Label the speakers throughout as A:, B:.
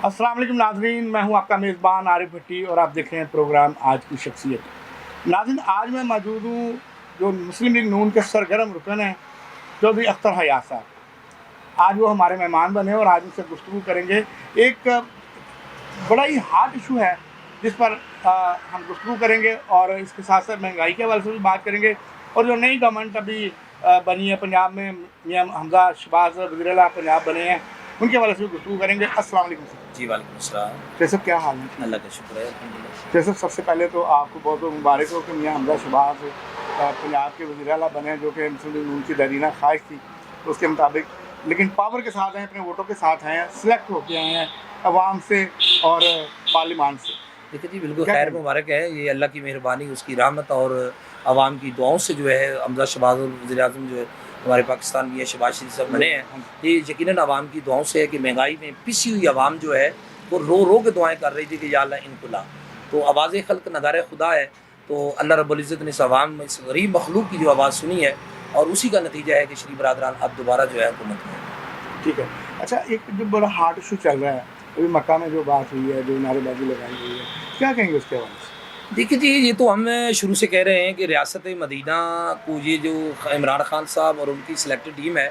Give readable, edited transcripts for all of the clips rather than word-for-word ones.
A: अस्सलाम वालेकुम नाज़रीन, मैं हूं आपका मेज़बान आरिफ भट्टी और आप देख रहे हैं प्रोग्राम आज की शख्सियत। नाज़रीन, आज मैं मौजूद हूं जो मुस्लिम लीग नून के सरगर्म रुकन हैं चौधरी अख्तर हयात साहब। आज वो हमारे मेहमान बने और आज उनसे गुफ्तगू करेंगे। एक बड़ा ही हॉट इशू है जिस पर हम गुफ्तगू करेंगे और इसके साथ साथ महंगाई के हवाले से भी बात करेंगे। और जो नई गवर्नमेंट अभी बनी है पंजाब में, मियां हमजा शहबाज वज़ीर आला पंजाब बने हैं, उनके हवाले से भी गुफ्तगू करेंगे। अस्सलाम वालेकुम सर।
B: जी वालेकुम अस्सलाम।
A: जैसे क्या हाल है?
B: अल्लाह का शुक्र है, अल्हम्दुलिल्लाह।
A: जैसे सबसे पहले तो आपको बहुत बहुत मुबारक हो कि मियां हमजा शहबाज पंजाब के वज़ीर आला बने, जो कि मुस्लिम लीग नून की दरीना ख्वाहिश थी उसके मुताबिक, लेकिन पावर के साथ हैं, अपने वोटों के साथ हैं, सिलेक्ट होके आए हैं अवाम से और पार्लियामान से।
B: देखिए जी, बिल्कुल खैर मुबारक है, ये अल्लाह की मेहरबानी, उसकी रहमत और आवाम की दुआओं से जो है हमजा शहबाज और वज़ीर आज़म जो है हमारे पाकिस्तान में शहबाज शरीफ साहब बने हैं। ये यकीनन आवाम की दुआओं से है कि महंगाई में पिसी हुई आवाम जो है वो रो रो के दुआएं कर रही थी कि या अल्लाह इनको ला। तो आवाज़ खल्क नगार खुदा है, तो अल्लाह रब्बुल इज़्ज़त ने इस आवाम में, इस गरीब मखलूक की जो आवाज़ सुनी है और उसी का नतीजा है कि शरीफ बरादरान अब दोबारा जो है हुकूमत में।
A: ठीक है। अच्छा, एक जो बड़ा हार्ड इशू चल रहा है अभी मक्का में, जो बात हुई है, जो नारेबाजी लगाई गई है, क्या कहेंगे उसके हवाले से?
B: देखिए जी, ये तो हम शुरू से कह रहे हैं कि रियासत मदीना को, ये जो इमरान खान साहब और उनकी सिलेक्टेड टीम है,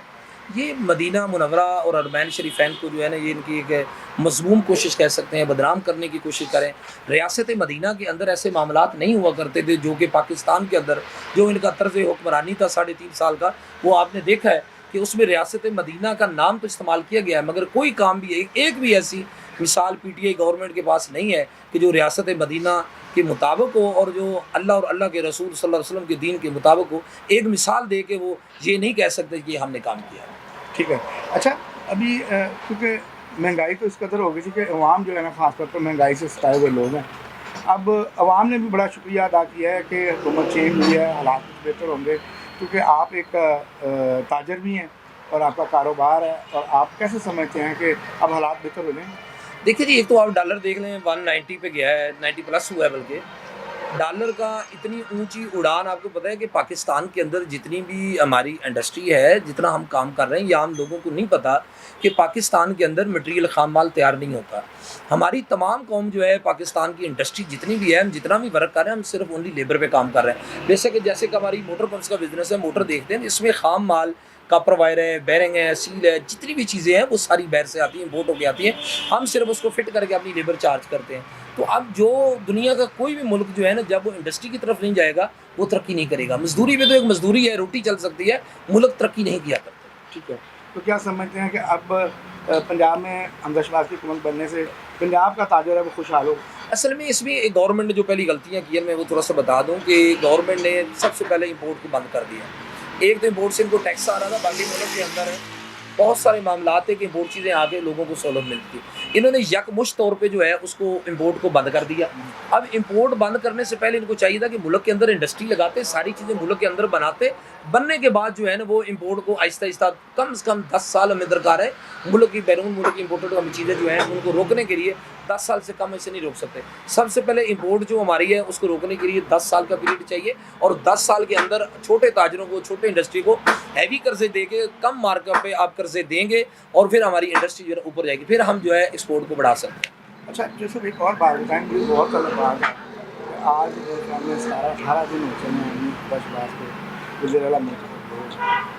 B: ये मदीना मुनव्वरा और अरबैन शरीफैन को जो है ना, ये इनकी एक मज़मूम कोशिश कह सकते हैं, बदनाम करने की कोशिश करें। रियासत मदीना के अंदर ऐसे मामलात नहीं हुआ करते थे जो कि पाकिस्तान के अंदर जो इनका तर्ज़ हुक्मरानी था 3.5 साल का, वो आपने देखा है कि उसमें रियासत मदीना का नाम तो इस्तेमाल किया गया है, मगर कोई काम भी एक भी ऐसी मिसाल पीटीआई गवर्नमेंट के पास नहीं है कि जो रियासत मदीना के मुताबिक हो और जो अल्लाह और अल्लाह के रसूल सल्लल्लाहु अलैहि वसल्लम के दीन के मुताबिक हो। एक मिसाल दे के वो ये नहीं कह सकते कि हमने काम किया है।
A: ठीक है। अच्छा, अभी क्योंकि महंगाई तो इस कदर हो गई थी कि अवाम जो है ना, ख़ासतौर पर महंगाई से सताए हुए लोग हैं। अब अवाम ने भी बड़ा शुक्रिया अदा किया है कि हुकूमत चेंज हुई है, हालात बेहतर होंगे, क्योंकि आप एक ताजर भी हैं और आपका कारोबार है, और आप कैसे समझते हैं कि अब हालात बेहतर हो जाएंगे?
B: देखिए जी, एक तो आप डॉलर देख लें, 190 पे गया है, 90 प्लस हुआ है। बल्कि डॉलर का इतनी ऊंची उड़ान, आपको पता है कि पाकिस्तान के अंदर जितनी भी हमारी इंडस्ट्री है, जितना हम काम कर रहे हैं, या आम लोगों को नहीं पता कि पाकिस्तान के अंदर मटेरियल खाम माल तैयार नहीं होता। हमारी तमाम कौम जो है, पाकिस्तान की इंडस्ट्री जितनी भी है, हम जितना भी वर्क कर रहे हैं, हम सिर्फ ओनली लेबर पे काम कर रहे हैं। बेशक जैसे कि हमारी मोटर पंप्स का बिजनेस है, मोटर देखते हैं, इसमें खाम माल कॉपर वायर है, बेरिंग है, सील है, जितनी भी चीज़ें हैं वो सारी बाहर से आती हैं, इम्पोर्ट होकर आती हैं। हम सिर्फ उसको फिट करके अपनी लेबर चार्ज करते हैं। तो अब जो दुनिया का कोई भी मुल्क जो है ना, जब वो इंडस्ट्री की तरफ नहीं जाएगा वो तरक्की नहीं करेगा। मजदूरी में तो एक मजदूरी है, रोटी चल सकती है, मुल्क तरक्की नहीं किया करते।
A: ठीक है। तो क्या समझते हैं कि अब पंजाब में हमजा शहबाज की हुकूमत बनने से पंजाब का ताजर है वो खुशहाल हो?
B: असल में इसमें एक गवर्नमेंट ने जो पहली गलतियाँ की हैं, मैं वो थोड़ा सा बता दूँ कि गवर्नमेंट ने सबसे पहले इम्पोर्ट को बंद कर दिया। एक तो इम्पोर्ट से इनको टैक्स आ रहा था, बाकी मुल्क के अंदर है बहुत सारे मामलात है कि इम्पोर्ट चीज़ें आके लोगों को सहूलत मिलती है। इन्होंने यकमुश्त तौर पे जो है उसको इम्पोर्ट को बंद कर दिया। अब इम्पोर्ट बंद करने से पहले इनको चाहिए था कि मुल्क के अंदर इंडस्ट्री लगाते, सारी चीज़ें मुल्क के अंदर बनाते, बनने के बाद जो है ना वो इम्पोर्ट को आहिस्ता आहिस्ता कम से कम 10 साल हमें दरकार है। मुल्क की बैरून मुल्क की इम्पोर्टेड हमें चीज़ें जो हैं उनको रोकने के लिए 10 साल से कम ऐसे नहीं रोक सकते। सबसे पहले इम्पोर्ट जो हमारी है उसको रोकने के लिए 10 साल का पीरियड चाहिए, और 10 साल के अंदर छोटे ताजरों को, छोटे इंडस्ट्री को हैवी कर्जे दे के कम मार्केट पे आप कर्जे देंगे और फिर हमारी इंडस्ट्री जो है ऊपर जाएगी, फिर हम जो है एक्सपोर्ट को बढ़ा सकते हैं।
A: अच्छा, जैसे एक और बात बताएं, बहुत अलग बात है, आज हमने 17-18 दिन हो चले हैं बस बात को वज़ीर आला मुंतखब हो,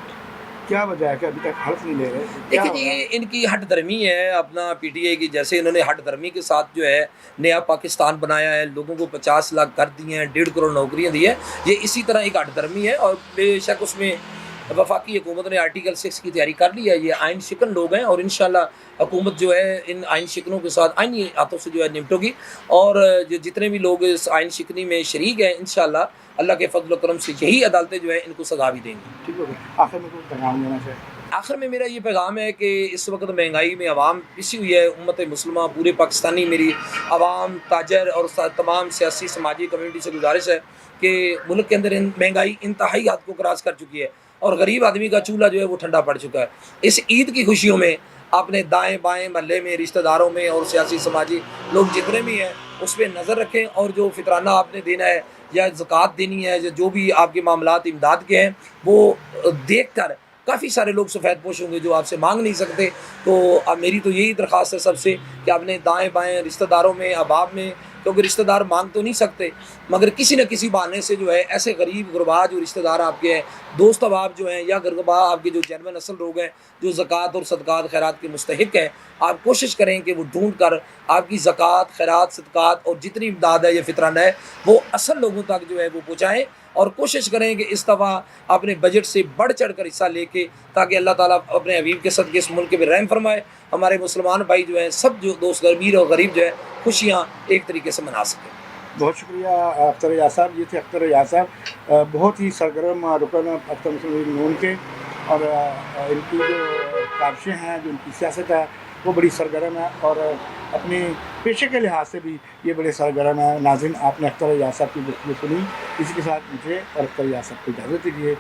A: क्या वजह है कि अभी तक हल्फ नहीं ले रहे?
B: देखिए जी, ये इनकी हट धर्मी है अपना पीटीआई की। जैसे इन्होंने हट धर्मी के साथ जो है नया पाकिस्तान बनाया है, लोगों को 50 लाख घर दिए हैं, 1.5 करोड़ नौकरियां दी हैं, ये इसी तरह एक हट धर्मी है। और बेशक उसमें वफाकी हुकूमत ने आर्टिकल 6 की तैयारी कर ली है। ये आइन शिकन लोग हैं और इंशाल्लाह हुकूमत जो है इन आइन शिकनों के साथ आइनी हाथों से जो है निपटोगी, और जो जितने भी लोग इस आइन शिकनी में शरीक हैं, इंशाल्लाह अल्लाह के फजल करम से यही अदालतें जो है इनको सजा भी देंगी।
A: ठीक हो गया। आखिर में कोई पैगाम देना चाहिए?
B: आखिर में मेरा ये पैगाम है कि इस वक्त महंगाई में आवाम पिसी हुई है। उम्मत मुस्लिमा, पूरे पाकिस्तानी, मेरी आवाम, ताजर और तमाम सियासी समाजी कम्यूनिटी से गुजारिश है कि मुल्क के अंदर महंगाई इंतहाई हद को क्रॉस कर चुकी है और गरीब आदमी का चूल्हा जो है वो ठंडा पड़ चुका है। इस ईद की खुशियों में अपने दाएँ बाएँ महल्ले में, रिश्तेदारों में और सियासी समाजी लोग जितने भी हैं उस पर नज़र रखें, और जो फितराना आपने देना है या ज़कात देनी है, जो भी आपके मामलात इमदाद के हैं, वो देख कर काफ़ी सारे लोग सफ़ेद पोश होंगे जो आपसे मांग नहीं सकते। तो अब मेरी तो यही दरख्वास्त है सबसे कि आपने दाएँ बाएँ रिश्तेदारों में, अहबाब में, क्योंकि रिश्तेदार मांग तो नहीं सकते, मगर किसी न किसी बहाने से जो है ऐसे गरीब गुरबा जो रिश्तेदार आपके हैं, दोस्त अहबाब जो हैं, या गुरबा आपके जो जेनवन असल लोग हैं जो ज़कात और सदक़ात खैरात के मुस्तहिक हैं, आप कोशिश करें कि वो ढूंढ कर आपकी ज़कात खैरात सदक़ात और जितनी इमदाद है या फ़ितरन है वो असल लोगों तक जो है वो पहुँचाएँ। और कोशिश करें कि इस दफ़ा अपने बजट से बढ़ चढ़ कर हिस्सा लेके, ताकि अल्लाह ताला अपने हबीब के सदक़े इस मुल्क पे रहम फरमाए, हमारे मुसलमान भाई जो हैं सब जो दोस्त अमीर और गरीब जो है खुशियाँ एक तरीके से मना सकें।
A: बहुत शुक्रिया अख्तर रियाज साहब। ये थे अख्तर रियाज साहब, बहुत ही सरगर्म रुकन अख्तर मुस्लिम लीग नून के, और इनकी जो काविशें हैं, जो इनकी सियासत है वो बड़ी सरगर्म है, और अपने पेशे के लिहाज से भी ये बड़े सरगर्म है। नाज़रीन, आपने अख्तर रियाज साहब की गुफ्तगू सुनी। इसी के साथ मुझे और अख्तर रियाज साहब को इजाज़त दीजिए।